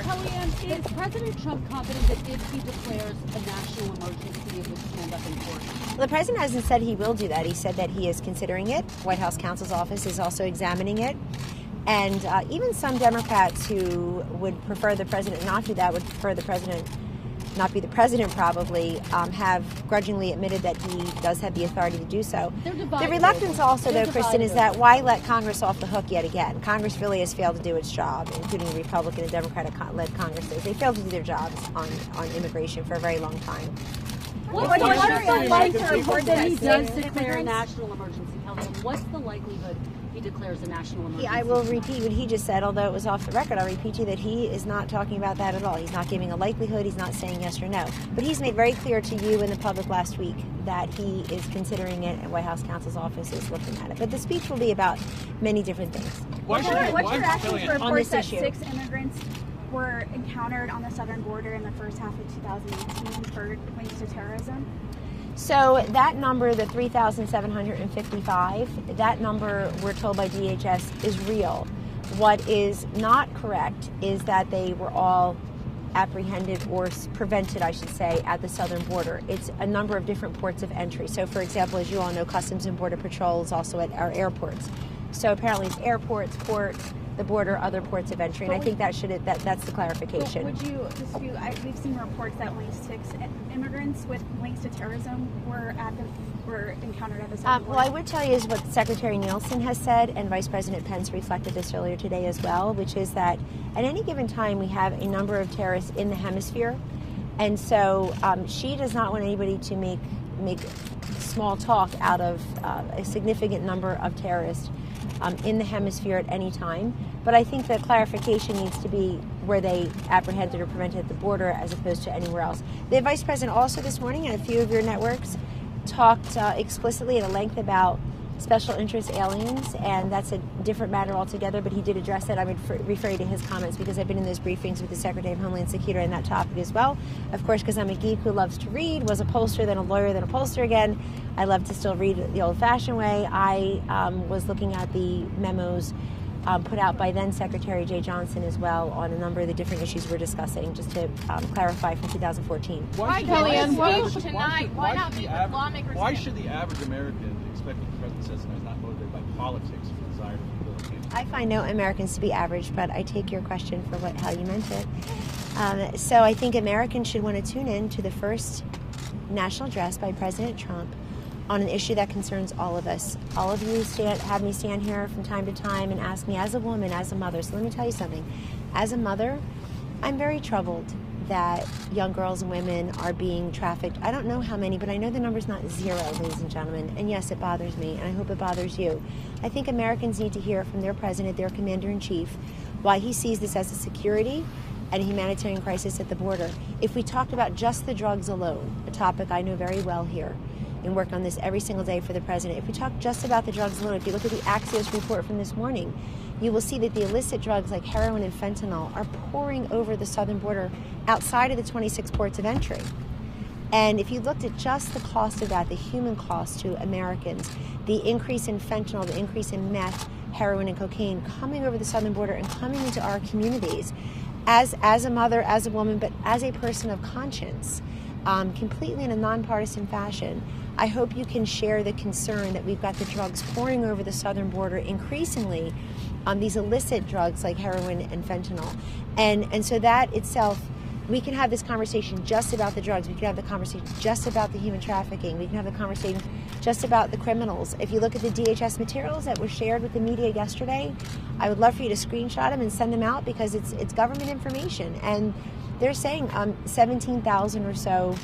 Kellyanne, is President Trump confident that if he declares a national emergency, it would stand up in court? Well, the president hasn't said he will do that. He said that he is considering it. White House counsel's office is also examining it. And even some Democrats who would prefer the president not do that, would prefer the president not be the president probably, have grudgingly admitted that he does have the authority to do so. The reluctance also, though, Kristen, is that why let Congress off the hook yet again? Congress really has failed to do its job, including the Republican and Democratic-led Congresses. They failed to do their jobs on immigration for a very long time. What's the likelihood that he does declare a national emergency? Kellyanne, what's the likelihood he declares a national emergency? I will repeat what he just said, although it was off the record. I'll repeat to you that he is not talking about that at all. He's not giving a likelihood. He's not saying yes or no. But he's made very clear to you and the public last week that he is considering it, and White House counsel's office is looking at it. But the speech will be about many different things. What's your reaction to reports that issue? 6 immigrants were encountered on the southern border in the first half of 2018 for links to terrorism? So that number, the 3,755, that number, we're told by DHS, is real. What is not correct is that they were all apprehended or prevented, I should say, at the southern border. It's a number of different ports of entry. So, for example, as you all know, Customs and Border Patrol is also at our airports. So apparently it's airports, ports, the border, other ports of entry, and I think that's the clarification. Would you dispute? We've seen reports that at least 6 immigrants with links to terrorism were encountered at the southern border. Well, I would tell you is what Secretary Nielsen has said, and Vice President Pence reflected this earlier today as well, which is that at any given time we have a number of terrorists in the hemisphere, and so she does not want anybody to make small talk out of a significant number of terrorists in the hemisphere at any time. But I think the clarification needs to be where they apprehended or prevented at the border as opposed to anywhere else. The Vice President also this morning in a few of your networks talked explicitly at a length about special interest aliens, and that's a different matter altogether, but he did address that. I would refer you to his comments because I've been in those briefings with the Secretary of Homeland Security on that topic as well. Of course, because I'm a geek who loves to read, was a pollster, then a lawyer, then a pollster again. I love to still read the old-fashioned way. I was looking at the memos put out by then Secretary Jay Johnson as well on a number of the different issues we're discussing, just to clarify from 2014. Why should the average American expect what the president says and is not motivated by politics for desire to fulfill a I find no Americans to be average, but I take your question for how you meant it. So I think Americans should want to tune in to the first national address by President Trump on an issue that concerns all of us. All of you have me stand here from time to time and ask me as a woman, as a mother. So let me tell you something. As a mother, I'm very troubled that young girls and women are being trafficked. I don't know how many, but I know the number's not 0, ladies and gentlemen. And yes, it bothers me, and I hope it bothers you. I think Americans need to hear from their president, their commander-in-chief, why he sees this as a security and a humanitarian crisis at the border. If we talked about just the drugs alone, a topic I know very well here, and work on this every single day for the president. If we talk just about the drugs alone, if you look at the Axios report from this morning, you will see that the illicit drugs like heroin and fentanyl are pouring over the southern border outside of the 26 ports of entry. And if you looked at just the cost of that, the human cost to Americans, the increase in fentanyl, the increase in meth, heroin, and cocaine coming over the southern border and coming into our communities, as a mother, as a woman, but as a person of conscience, completely in a nonpartisan fashion, I hope you can share the concern that we've got the drugs pouring over the southern border increasingly, these illicit drugs like heroin and fentanyl. And so that itself, we can have this conversation just about the drugs. We can have the conversation just about the human trafficking. We can have the conversation just about the criminals. If you look at the DHS materials that were shared with the media yesterday, I would love for you to screenshot them and send them out because it's government information. And they're saying 17,000 or so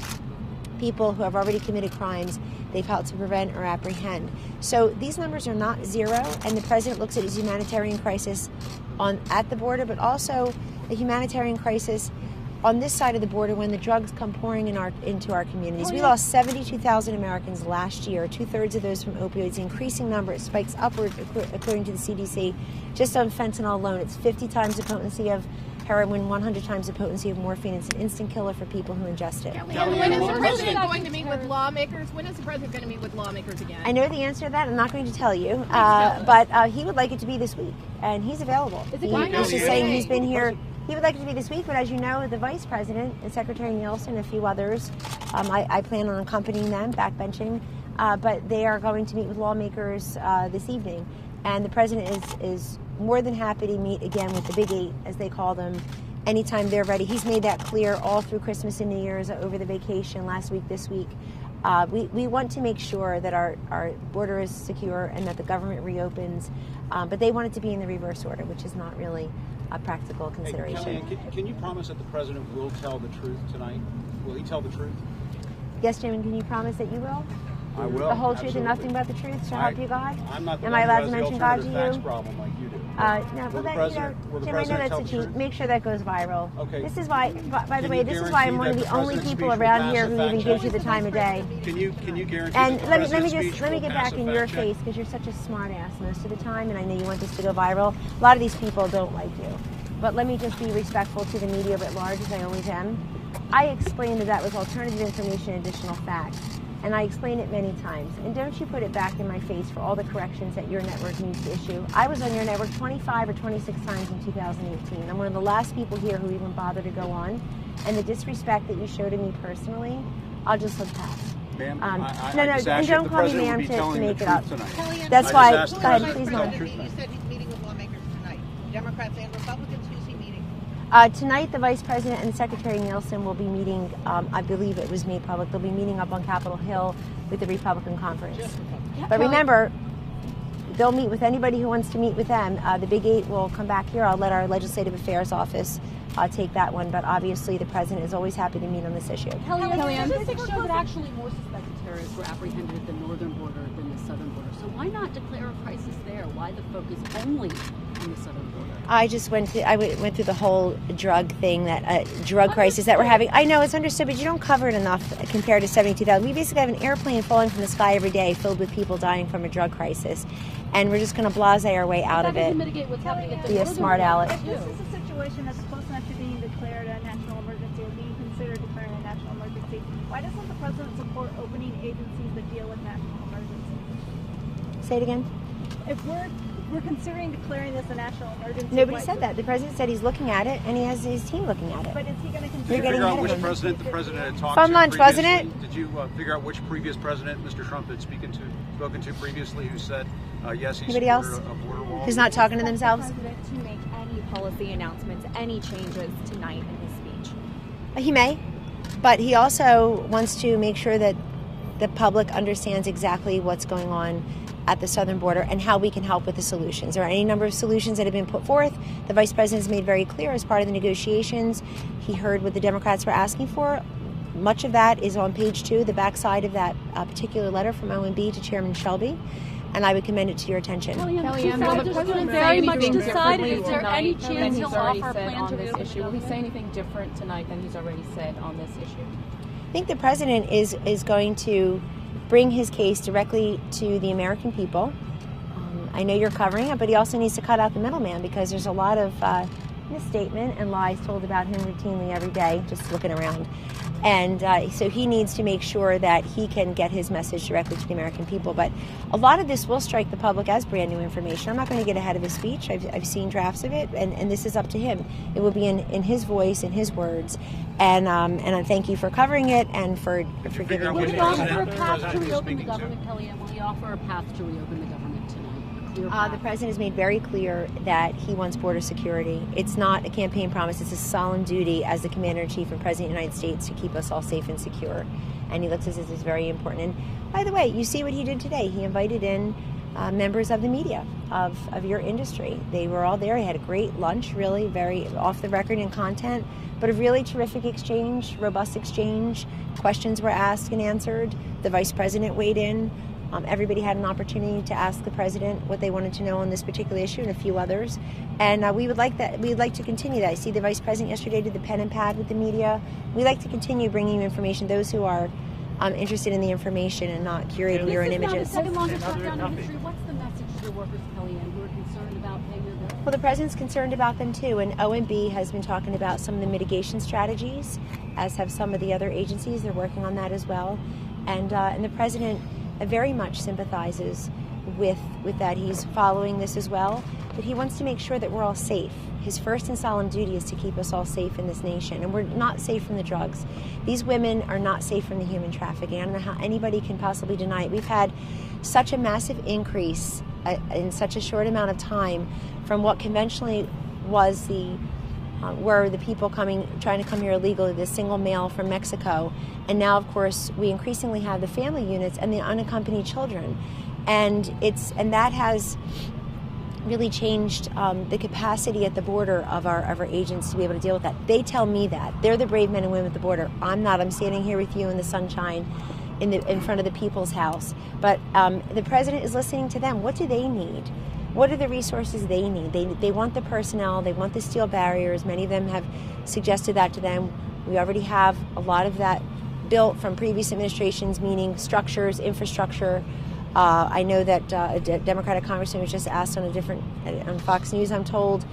people who have already committed crimes they've helped to prevent or apprehend. So these numbers are not 0, and the president looks at his humanitarian crisis at the border, but also a humanitarian crisis on this side of the border when the drugs come pouring into our communities. We lost 72,000 Americans last year, 2/3 of those from opioids. The increasing number, it spikes upward according to the CDC. Just on fentanyl alone, it's 50 times the potency of heroin, 100 times the potency of morphine. It's an instant killer for people who ingest it. When is the president going to meet with lawmakers? When is the president going to meet with lawmakers again? I know the answer to that. I'm not going to tell you. But he would like it to be this week, and he's available. He's just saying he's been here He would like it to be this week, but as you know, the Vice President and Secretary Nielsen and a few others, I plan on accompanying them, backbenching, but they are going to meet with lawmakers this evening. And the President is more than happy to meet again with the Big Eight, as they call them, anytime they're ready. He's made that clear all through Christmas and New Year's, over the vacation, last week, this week. We want to make sure that our border is secure and that the government reopens, but they want it to be in the reverse order, which is not really a practical consideration. Hey, Kellyanne, can you promise that the President will tell the truth tonight? Will he tell the truth? Yes, Jim, can you promise that you will? I will. The whole truth and absolutely. nothing but the truth to help you, God? I'm not the Am one I who allowed has to the mention God to alternative facts you? problem like you do. No, well, Will the that, Jim, I President know tell that's the a cheat. truth? Make sure that goes viral. Okay. This is why, by the Can way, you this is why I'm one of guarantee the that the only President's people speech will around pass here a who fact even check? gives you the time of day. Can you guarantee And that the let me President's just speech let me will get pass back a in your fact check? face, because you're such a smart ass most of the time, and I know you want this to go viral. A lot of these people don't like you. But let me just be respectful to the media at large, as I always am. I explained that was alternative information, additional facts. And I explained it many times. And don't you put it back in my face for all the corrections that your network needs to issue. I was on your network 25 or 26 times in 2018. I'm one of the last people here who even bothered to go on. And the disrespect that you showed to me personally, I'll just look past. Ma'am, No, I and just asked you if don't the call me President ma'am would be to telling the make it up. truth tonight. Kellyanne, That's I why, just go asked ahead, the please, President Mom. to tell the truth You said he's meeting with lawmakers tonight. Democrats and Republicans, who's he meeting? Tonight, the Vice President and Secretary Nielsen will be meeting, I believe it was made public, they'll be meeting up on Capitol Hill with the Republican conference. But remember, they'll meet with anybody who wants to meet with them. The Big Eight will come back here. I'll let our Legislative Affairs Office take that one. But obviously, the President is always happy to meet on this issue. Kellyanne, statistics show that actually more suspected terrorists were apprehended at the northern border than the southern border. So why not declare a crisis there? Why the focus only on the southern border? I went through the whole drug thing, drug crisis that we're having. I know it's understood, but you don't cover it enough compared to 72,000. We basically have an airplane falling from the sky every day filled with people dying from a drug crisis, and we're just going to blasé our way out of it. Mitigate what's happening at the Be a northern smart border, aleck. If this is a situation that's close enough to being declared a national emergency or being considered declaring a national emergency, why doesn't the President support opening agencies that deal with national emergencies? Say it again. If we're considering declaring this a national emergency, Nobody said that. The President said he's looking at it, and he has his team looking at it. But is he going to You're consider getting Figure out ahead which of him. president the President had talked Fun to lunch, previously. wasn't it? Did you figure out which previous president Mr. Trump had spoken to previously who said yes, he's Anybody else? a border wall? Who's not talking to themselves? The president to make any policy announcements, any changes tonight in his speech. He may, but he also wants to make sure that the public understands exactly what's going on at the southern border and how we can help with the solutions. There are any number of solutions that have been put forth. The Vice President has made very clear as part of the negotiations. He heard what the Democrats were asking for. Much of that is on page 2, the backside of that particular letter from OMB to Chairman Shelby, and I would commend it to your attention. Kellyanne, will the President very say much anything decided. differently Is there any tonight than chance he's he'll already offer a said plan on to this reopen issue? the Will he say government? anything different tonight than he's already said on this issue? I think the President is going to bring his case directly to the American people. I know you're covering it, but he also needs to cut out the middleman, because there's a lot of misstatement and lies told about him routinely every day, just looking around. And so he needs to make sure that he can get his message directly to the American people. But a lot of this will strike the public as brand new information. I'm not going to get ahead of his speech. I've seen drafts of it, and this is up to him. It will be in his voice, in his words. And I thank you for covering it and for giving out me which Will he the offer a president path to is reopen the speaking to? government, Kellyanne? Will he offer a path to reopen the government tonight? A clear The path? President has made very clear that he wants border security. It's not a campaign promise. It's a solemn duty as the Commander-in-Chief and President of the United States to keep us all safe and secure. And he looks at this as very important. And by the way, you see what he did today. He invited in members of the media, of your industry. They were all there. He had a great lunch, really, very off the record in content, but a really terrific exchange, robust exchange. Questions were asked and answered. The Vice President weighed in. Everybody had an opportunity to ask the President what they wanted to know on this particular issue and a few others. And we would like that. We'd like to continue that. I see the Vice President yesterday did the pen and pad with the media. We'd like to continue bringing you information, those who are interested in the information and not curating your own images. This is now the second longest shutdown in history. What's the message to the workers, Kellyanne, who are concerned about paying their bills? Well, the President's concerned about them too, and OMB has been talking about some of the mitigation strategies, as have some of the other agencies. They're working on that as well. And the President very much sympathizes with that. He's following this as well. that he wants to make sure that we're all safe. His first and solemn duty is to keep us all safe in this nation, and we're not safe from the drugs. These women are not safe from the human trafficking. I don't know how anybody can possibly deny it. We've had such a massive increase in such a short amount of time from what conventionally was were the people trying to come here illegally, the single male from Mexico, and now of course we increasingly have the family units and the unaccompanied children, and that has really changed the capacity at the border of our agents to be able to deal with that. They tell me that they're the brave men and women at the border. I'm not. I'm standing here with you in the sunshine, in front of the people's house. But the president is listening to them. What do they need? What are the resources they need? They want the personnel. They want the steel barriers. Many of them have suggested that to them. We already have a lot of that built from previous administrations, meaning structures, infrastructure. I know that a Democratic congressman was just asked on Fox News, I'm told,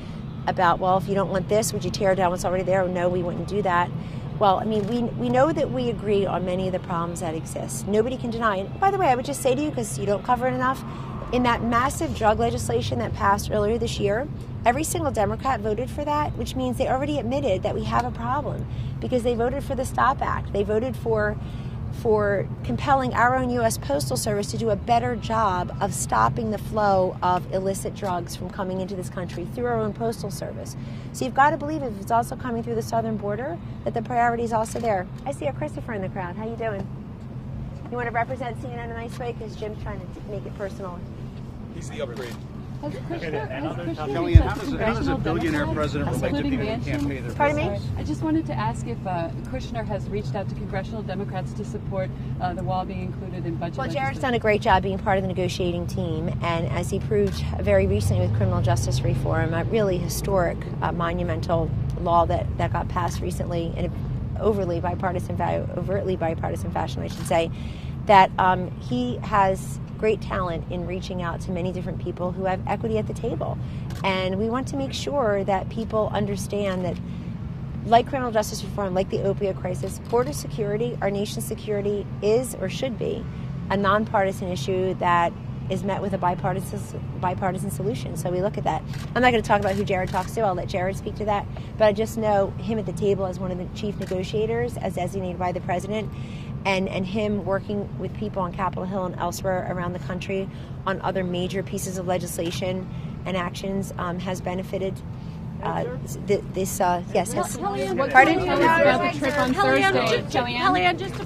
about, well, if you don't want this, would you tear down what's already there? Oh, no, we wouldn't do that. Well, I mean, we know that we agree on many of the problems that exist. Nobody can deny it. By the way, I would just say to you, because you don't cover it enough, in that massive drug legislation that passed earlier this year, every single Democrat voted for that, which means they already admitted that we have a problem because they voted for the STOP Act. They voted for compelling our own U.S. Postal Service to do a better job of stopping the flow of illicit drugs from coming into this country through our own Postal Service. So you've got to believe if it's also coming through the southern border, that the priority is also there. I see a Christopher in the crowd. How you doing? You want to represent CNN in a nice way? Because Jim's trying to make it personal. He's the upgrade. Kellyanne, how does a billionaire president relate to people who can't pay their bills? Pardon me? I just wanted to ask if Kushner has reached out to congressional Democrats to support the wall being included in budget Well, Jared's legislation. done a great job being part of the negotiating team, and as he proved very recently with criminal justice reform, a really historic, monumental law that got passed recently in an overtly bipartisan fashion, I should say, that he has great talent in reaching out to many different people who have equity at the table. And we want to make sure that people understand that, like criminal justice reform, like the opioid crisis, border security, our nation's security, is or should be a nonpartisan issue that is met with a bipartisan solution. So we look at that. I'm not going to talk about who Jared talks to. I'll let Jared speak to that. But I just know him at the table as one of the chief negotiators, as designated by the president, and him working with people on Capitol Hill and elsewhere around the country on other major pieces of legislation and actions has benefited this. Yes. Kellyanne, What Pardon? can you tell us about the trip on Thursday? Kellyanne, just to